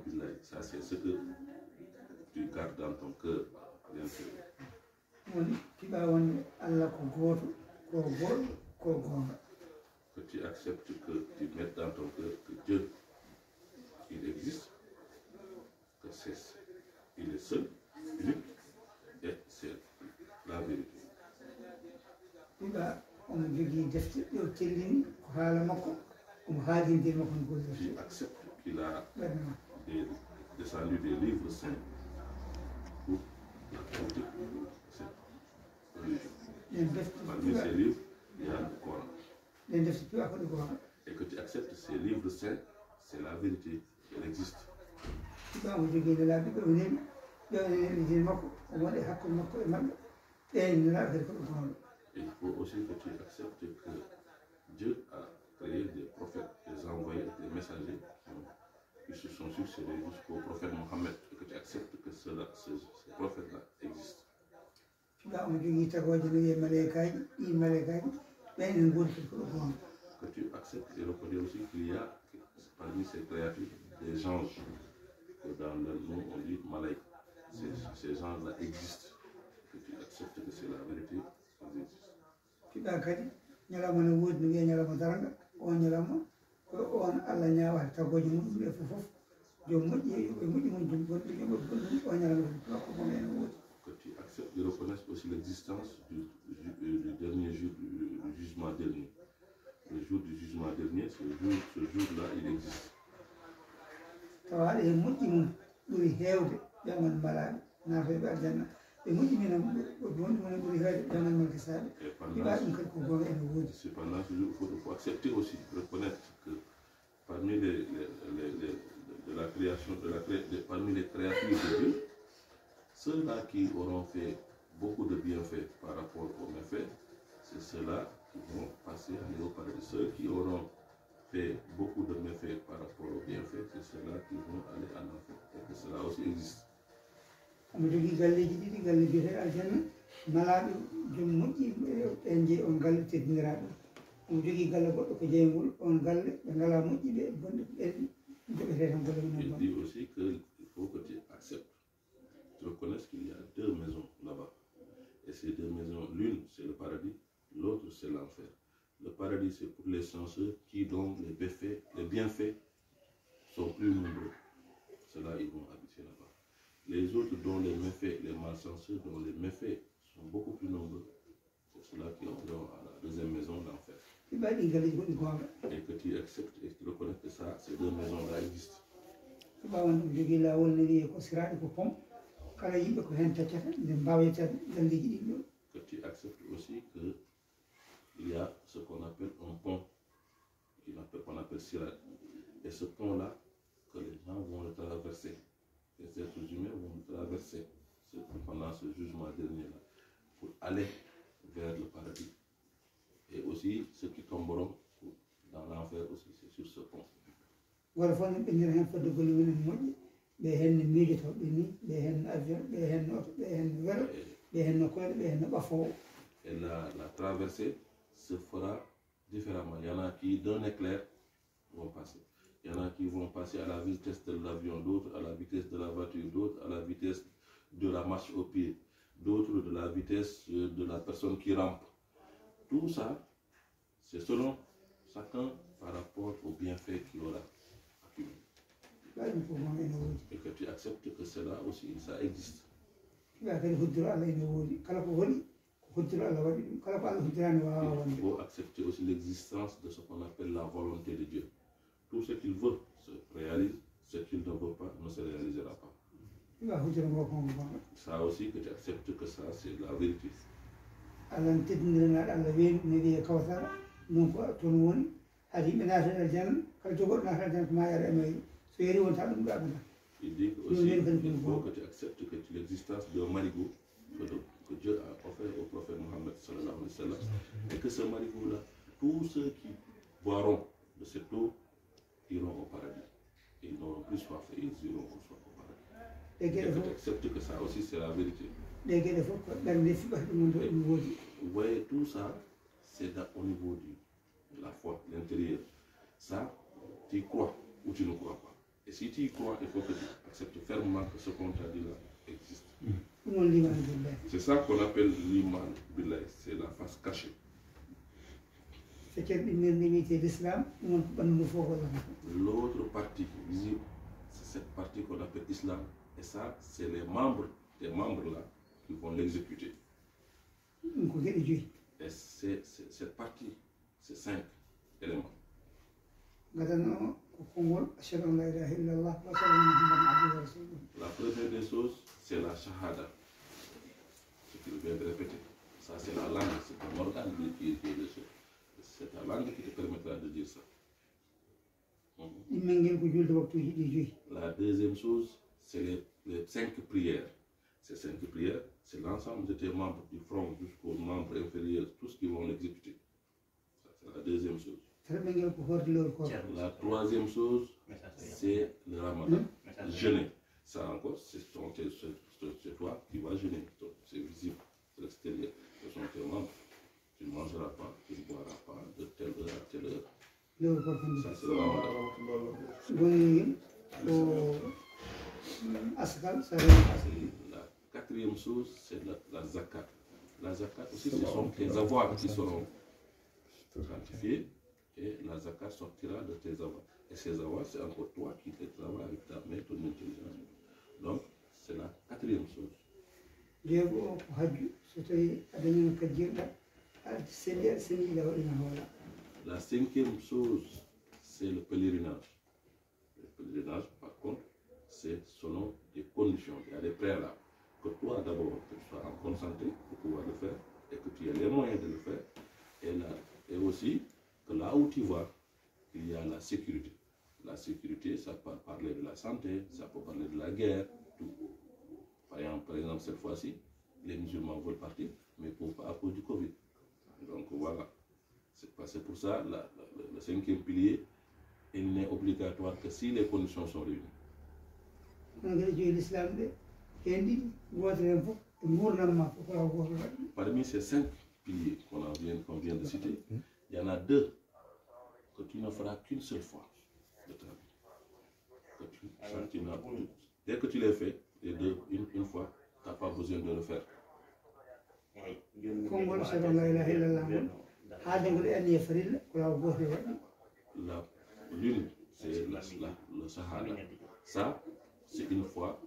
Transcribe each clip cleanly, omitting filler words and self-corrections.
billahi. Ça, c'est ce que tu gardes dans ton cœur. Que tu acceptes que tu mettes dans ton cœur que Dieu, il existe, que il est seul, unique, et c'est la vérité. Tu acceptes qu'il a descendu des livres saints pour la porter cette religion. Parmi ces livres, il y a le Coran. Et que tu acceptes ces livres saints, c'est la vérité, elle existe. Il faut aussi que tu acceptes que Dieu a créé des prophètes, des envoyés, des messagers qui se sont succédés jusqu'au prophète Mohammed, et que tu acceptes que ces prophètes-là existent. Que tu acceptes et reconnais aussi qu'il y a parmi ces créatures des anges, que dans le nom on dit malaïk. Ces anges-là existent. Que tu acceptes que c'est la vérité, ils existent. Que tu acceptes et reconnaisses aussi l'existence du dernier jour, du jugement dernier. Le jour du jugement dernier, ce jour-là, il existe. Cependant, il faut accepter aussi, reconnaître que parmi la création, parmi les créatures de Dieu, ceux-là qui auront fait beaucoup de bienfaits par rapport aux méfaits, c'est ceux-là qui vont passer à aller au paradis. Ceux qui auront fait beaucoup de méfaits par rapport aux bienfaits, c'est ceux-là qui vont aller en enfer. Et que cela aussi existe. Il dit aussi qu'il faut que tu acceptes, tu reconnaisses qu'il y a deux maisons là-bas. Et ces deux maisons, l'une c'est le paradis, l'autre c'est l'enfer. Le paradis c'est pour les chanceux qui dont les bienfaits sont plus nombreux. Ceux-là, ils vont habiter là-bas. Les autres dont les méfaits, les malchanceux dont les méfaits sont beaucoup plus nombreux, c'est ceux-là qui entreront à la deuxième maison d'enfer. Et que tu acceptes et que tu reconnais que ça, ces deux maisons-là existent. Que tu acceptes aussi qu'il y a ce qu'on appelle un pont, qu'on appelle Sirat. Et ce pont-là, que les gens vont le traverser, les êtres humains vont le traverser pendant ce jugement dernier-là, pour aller vers le paradis. Et aussi ceux qui tomberont dans l'enfer aussi, c'est sur ce pont. Et la traversée se fera différemment. Il y en a qui d'un éclair vont passer. Il y en a qui vont passer à la vitesse de l'avion, d'autres à la vitesse de la voiture, d'autres à la vitesse de la marche au pied, d'autres de la vitesse de la personne qui rampe. Tout ça, c'est selon chacun par rapport au bienfait qu'il aura accumulé. Et que tu acceptes que cela aussi, ça existe. Il faut accepter aussi l'existence de ce qu'on appelle la volonté de Dieu. Tout ce qu'il veut se réalise, ce qu'il ne veut pas ne se réalisera pas. Ça aussi, que tu acceptes que ça, c'est la vérité. Il dit aussi qu'il faut que tu acceptes que l'existence d'un marigot que Dieu a offert au prophète Mohammed sallallahu alayhi wa sallam, et que ce marigot-là, tous ceux qui boiront de cette eau iront au paradis. Ils n'auront plus soif et ils iront au paradis. Et que tu acceptes que ça aussi c'est la vérité. Vous voyez, tout ça, c'est au niveau de la foi, l'intérieur. Ça, tu crois ou tu ne crois pas. Et si tu y crois, il faut que tu acceptes fermement que ce contrat là existe. C'est ça qu'on appelle l'iman billahi, c'est la face cachée. L'autre partie visible, c'est cette partie qu'on appelle islam. Et ça, c'est les membres, là, qui vont l'exécuter. Et c'est cette partie, c'est 5 éléments. La première des choses, c'est la shahada. Ce qu'il vient de répéter. Ça, c'est la langue, c'est un organe qui est de ce. C'est ta langue qui te permettra de dire ça. La deuxième chose, c'est les 5 prières. Ces 5 prières, c'est l'ensemble de tes membres, du front jusqu'aux membres inférieurs, tout ce qu'ils vont l'exécuter. C'est la deuxième chose. La troisième chose, c'est le ramadan. Jeûner. Ça encore, c'est toi qui vas jeûner. C'est visible de l'extérieur. Ce sont tes membres. Tu ne mangeras pas, tu ne boiras pas de telle heure à telle heure. Ça, c'est le ramadan. La quatrième chose, c'est la zakat. La zakat aussi, ce sont tes avoirs qui seront quantifiés et la zakat sortira de tes avoirs. Et ces avoirs, c'est encore toi qui les travailles avec ta main, ton intelligence. Donc, c'est la quatrième chose. La cinquième chose, c'est le pèlerinage. Le pèlerinage, par contre, c'est selon des conditions. Il y a des préalables. Que toi, d'abord, que tu sois en bonne santé pour pouvoir le faire et que tu aies les moyens de le faire. Et aussi, que là où tu vas, il y a la sécurité. La sécurité, ça peut parler de la santé, ça peut parler de la guerre, tout. Par exemple, cette fois-ci, les musulmans veulent partir, mais pas à cause du Covid. Donc voilà. C'est pour ça, le cinquième pilier, il n'est obligatoire que si les conditions sont réunies. Parmi ces 5 piliers qu'on vient de citer, il y en a 2 que tu ne feras qu'une seule fois de ta vie. Dès que tu les fais, les 2, une fois, tu n'as pas besoin de le faire. L'une, c'est le shahada. Ça, c'est une fois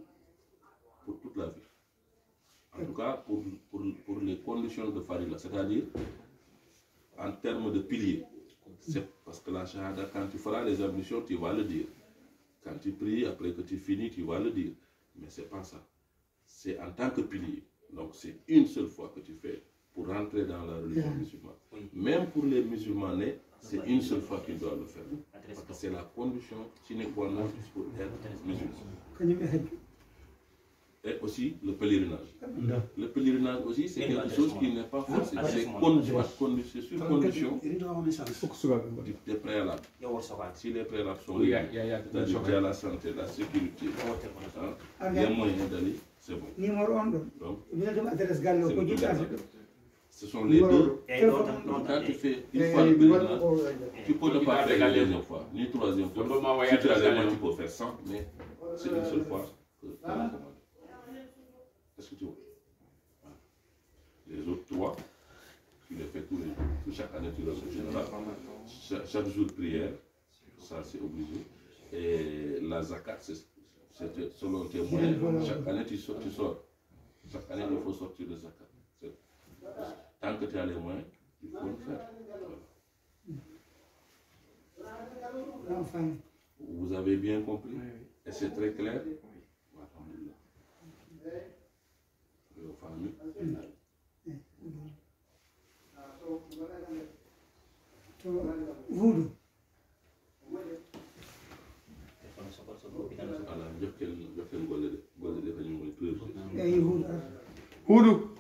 pour toute la vie. En tout cas, pour les conditions de farila, c'est-à-dire en termes de piliers. C'est parce que la shahada, quand tu feras les ablutions, tu vas le dire. Quand tu pries, après que tu finis, tu vas le dire. Mais ce n'est pas ça. C'est en tant que pilier. Donc c'est une seule fois que tu fais pour rentrer dans la religion musulmane. Même pour les musulmans nés, c'est une seule fois qu'ils doivent le faire. Parce que c'est la condition sine qua non pour être musulman. Et aussi le pèlerinage. Le pèlerinage aussi, c'est quelque chose qui n'est pas forcé. C'est sur condition des préalables. Si les préalables sont réunis, c'est-à-dire qu'il y a la santé, la sécurité, les moyens d'aller, c'est bon. Donc, ce sont les 2. Quand tu fais une fois le pèlerinage, tu peux ne pas faire la deuxième fois, ni troisième fois. Si tu as les moyens, tu peux faire 100, mais c'est une seule fois que tu recommandes. Est-ce que tu vois? Les autres 3, tu les fais tous les jours. Chaque année, tu le fais général. Chaque jour, prière, ça c'est obligé. Et la zakat, c'est selon tes moyens. Chaque année, tu sors. Chaque année, il faut sortir de zakat. Tant que tu as les moyens, il faut le faire. Voilà. Vous avez bien compris? Et c'est très clair? Voodoo. Alors, je vais vous Voodoo.